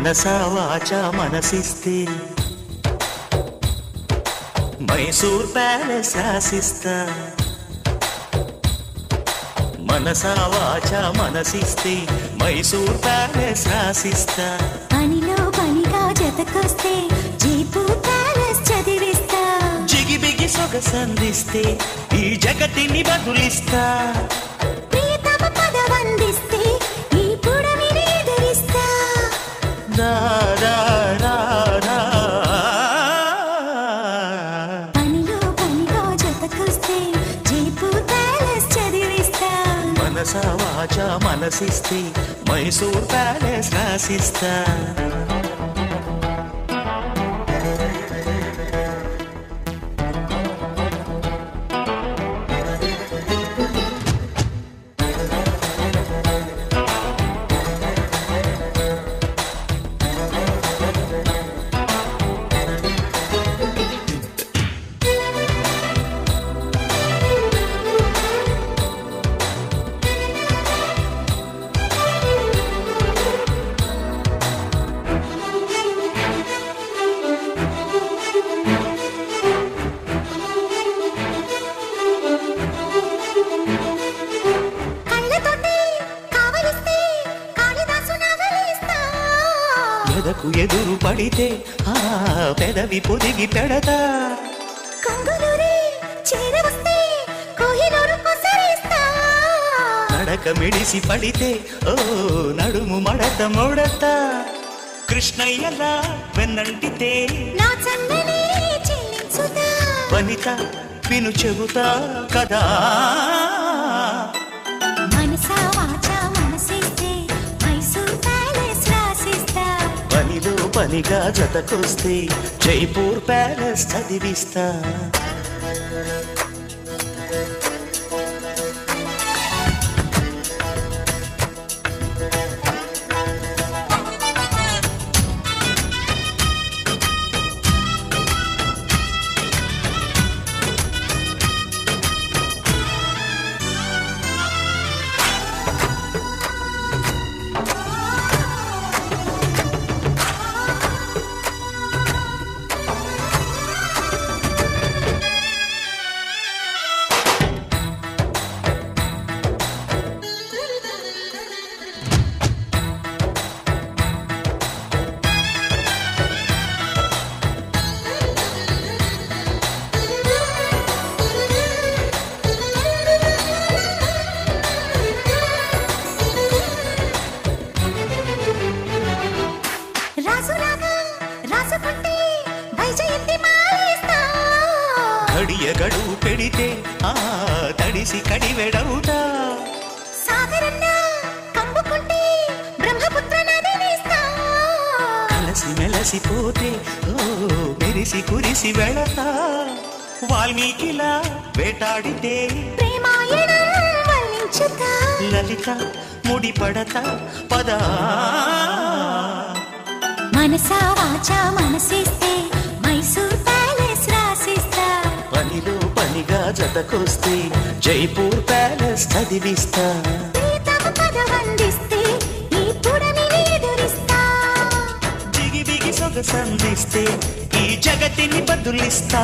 మనసా వాచా మనసిస్తే మైసూర్ ప్యాలెస్ రాసిస్తా. మనసా వాచా మనసిస్తే మైసూర్ ప్యాలెస్ రాసిస్తా. పనిలో పనిగా జతకొస్తే జైపూర్ ప్యాలెస్ చదివిస్తా. జిగిబిగి సొగసందిస్తే ఈ జగతిని బదులిస్తా. ప్రియతమ పదవందిస్తే ఈ పుడమిని ఎదురిస్తా. రా రా రా రా. పనిలో పనిగా జతకొస్తే జైపూర్ ప్యాలెస్ చదివిస్తా. మనసా వాచా మనసిస్తే మైసూర్ ప్యాలెస్ రాసిస్తా. ఎదకు ఎదురు పడితే ఆ పెదవి పొదిగి పెడతా. నడక మిడిసి పడితే ఓ నడుము మడత మొడతా. కృష్ణయ్యలా వెన్నంటితే వనిత విను చెబుతా కదా. మనసా వాచా మనసిస్తే మైసూర్ ప్యాలెస్ రాసిస్తా. పనిలో పనిగా జతకొస్తే జైపూర్ ప్యాలెస్ చదివిస్తా. గడియ గడువు పెడితే ఆ తడిసి కడివెడవుతా. కలసి మెలసిపోతే ఓ మెరిసి కురిసి వెళతా. వాల్మీకిలా వేటాడితే లలిత ముడి పడతా పదా. మనసా వాచా మనసిస్తే మైసూర్ ప్యాలెస్ రాసిస్తా. పనిలో పనిగా జతకొస్తే జైపూర్ ప్యాలెస్ చదివిస్తా. పదవందిస్తే ఈ పుడమిని ఎదురిస్తా. జిగిబిగి సొగసందిస్తే ఈ జగతిని బదులిస్తా.